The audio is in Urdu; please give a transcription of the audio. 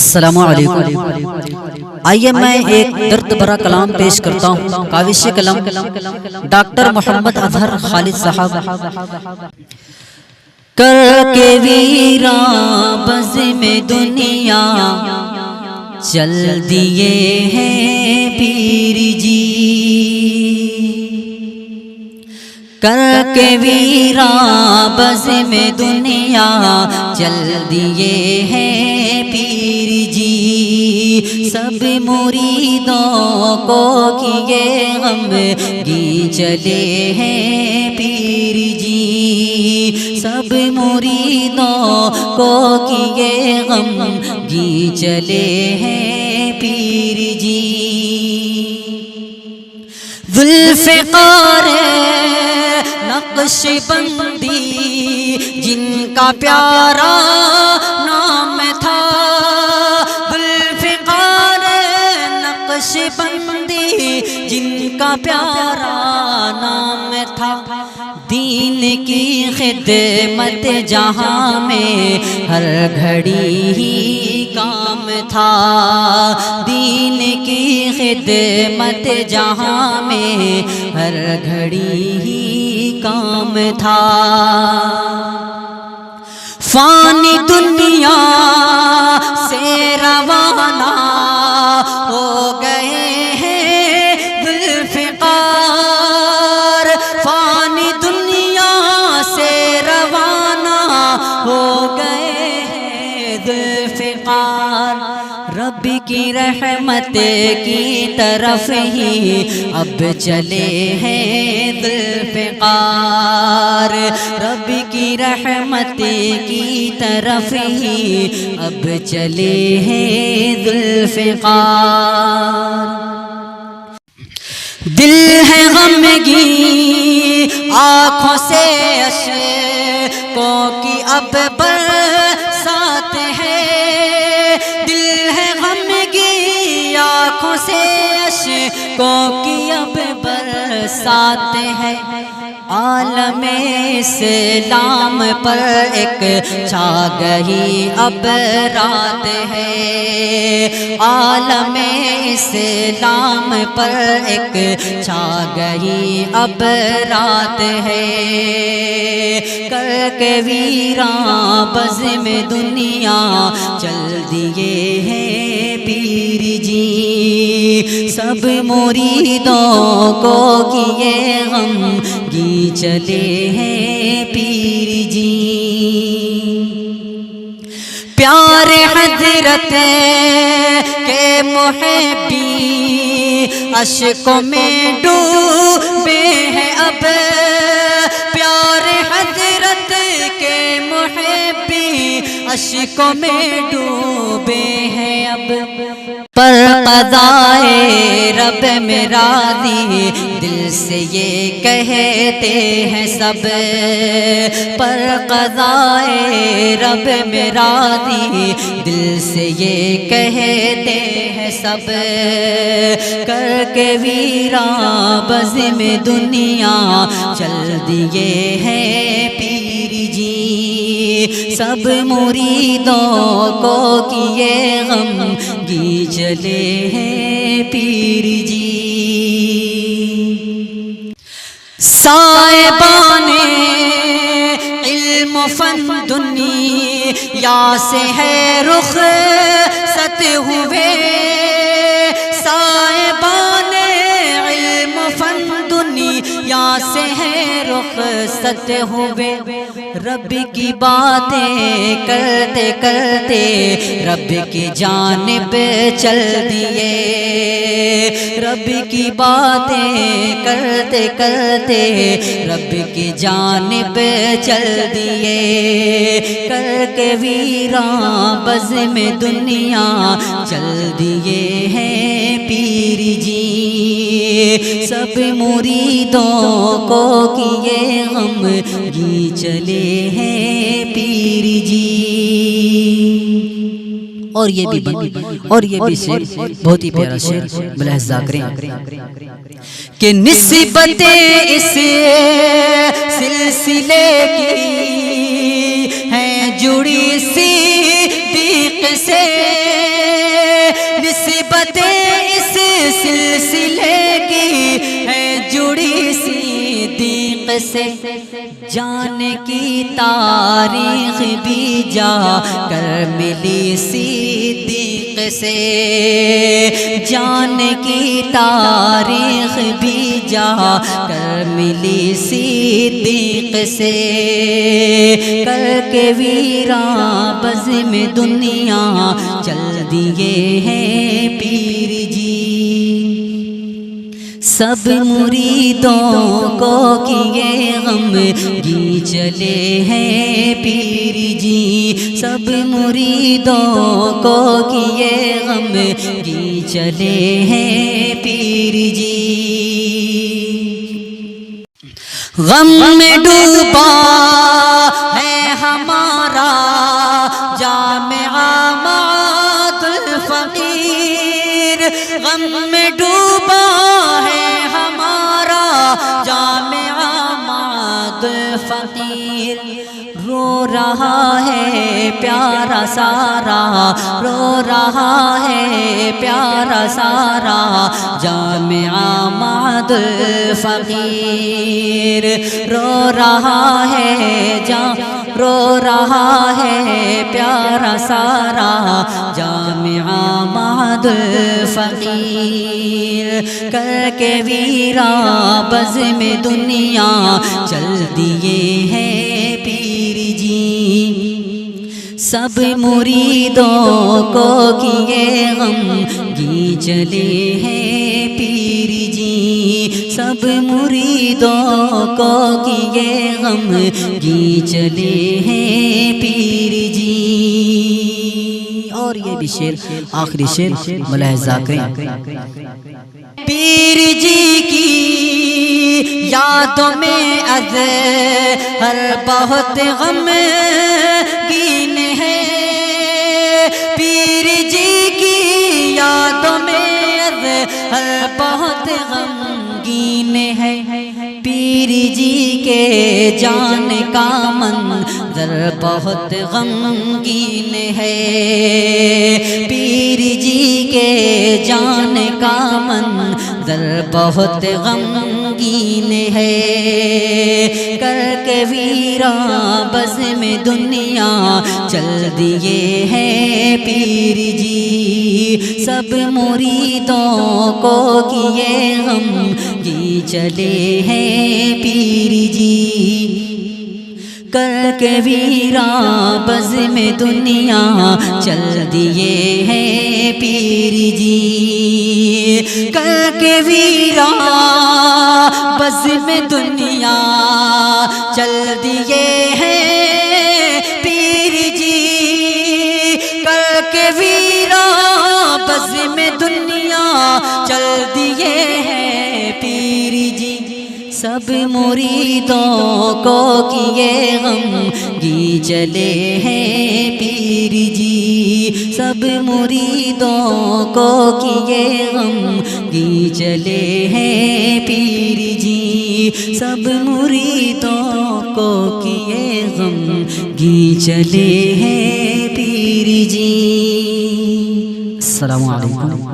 السلام علیکم۔ آئیے میں ایک درد بھرا کلام پیش کرتا ہوں، کاوش کلام ڈاکٹر محمد اظہر خالد صاحب۔ کر کے ویراں بزم دنیا چل دیے ہیں پیر جی، کر کے ویراں بزم دنیا چل دیے ہیں پیر جی، سب مریدوں کو کیے غمگین چلے ہیں پیر جی، سب مریدوں کو کیے غمگین چلے ہیں پیر جی۔ ذوالفقار نقش بندی جن کا پیارا نام تھا، ذوالفقار نقش بندی جن کا پیارا نام تھا، دین کی خدمت جہاں میں ہر گھڑی ہی کام تھا، دین کی خدمت جہاں میں ہر گھڑی ہی کام تھا۔ فانی دنیا سے روانہ ہو گئے ہیں ذوالفقار، فانی دنیا سے روانہ ہو گئے ہیں ذوالفقار، رب کی رحمت کی طرف ہی اب چلے ہیں ذوالفقار، رب کی رحمت کی طرف ہی اب چلے ہیں ذوالفقار۔ دل ہے غمگین آنکھوں سے اشکوں کی اب برسات ہے، دل ہے غمگین آنکھوں سے اشکوں کی اب برسات ہے، عالم اسلام پر ایک چھا گئی اب رات ہے، عالم اسلام پر ایک چھا گئی اب رات ہے، کر کے ویراں بزم دنیا چل دیے ہیں پیر جی، سب مریدوں کو کیے غمگین چلے ہیں پیر جی۔ پیارے حضرت کے محبی اشکوں میں ڈوبے ہیں اب، پیارے حضرت کے محبی اشکوں میں ڈوبے ہیں اب، پر قضائے رب میں راضی دل سے یہ کہتے ہیں سب، پر قضائے رب میں راضی دل سے یہ کہتے ہیں سب، کر کے ویراں بزم دنیا چل دیے ہیں پیر جی، سب مریدوں کو کیے غمگین چلے ہیں پیر جی۔ صاحبان علم و فن دنیا سے ہے رخصت ہوئے، صاحبان علم و فن دنیا سے ہے رخصت ہوئے، رب کی باتیں کرتے کرتے رب کی جانب چل دیے، رب کی باتیں کرتے کرتے رب کی جانب چل دیے، کر کے ویراں بزم دنیا چل دیے ہیں پیر جی، سب مریدوں کو کیے غمگین چلے ہیں پیر جی۔ اور یہ بھی شعر بہت ہی پیارا شعر ملاحظہ کریں کہ نسبت اس سلسلے کی ہے جڑی صدیق سے، نسبت اس سلسلے کی ہے جڑی صدیق سے، جان کی تاریخ بھی جا کر ملی صدیق سے، جان کی تاریخ بھی جا کر ملی صدیق سے، کر کے ویراں بزم دنیا چل دیے ہیں پیر جی، سب مریدوں کو کیے غم گی چلے ہیں پیر جی، سب مریدوں کو کیے غم گی چلے ہیں پیر جی، غم میں ڈوبا ہے ہمارا جامعہ معاد الفقیر، غم میں ڈوبا ہے ہمارا جامعہ معاد الفقیر، رو رہا ہے پیارا سارا، رو رہا ہے پیارا سارا جامعہ معاد الفقیر، رو رہا ہے رو رہا ہے پیارا سارا جامعہ معاد الفقیر، کر کے ویراں بزم دنیا چل دیے ہیں پیر جی، سب مریدوں کو کیے غم گی چلے ہیں پیر جی، سب مریدوں کو کیے غم گی چلے ہیں پیر جی، اور یہ بھی شعر آخری شعر ملاحظہ کریں، پیر جی کی یادوں میں اظہر بہت غمگین ہے، پیر جی کی یادوں میں اظہر بہت غمگین ہے، پیر جی کے جان کا منظر بہت غمگین ہے، پیر جی کے جان کا منظر بہت غمگین ہے، کر کے ویراں بزم دنیا چل دیے ہیں پیر جی، سب مریدوں کو کیے غم گی چلے ہیں پیر جی، کر کے ویراں بزم دنیا چل دیے ہیں پیر جی، کر کے ویراں بزم دنیا چل دیے ہیں پیر جی، کر کے ویراں بزم دنیا چل دیے ہیں پیر جی، سب مریدوں کو کیے غم گی چلے ہیں پیر جی، سب مریدوں کو کیے غم گی چلے ہیں پیر جی، سب مریدوں کو کیے غم گی چلے ہیں پیر جی۔ السلام علیکم۔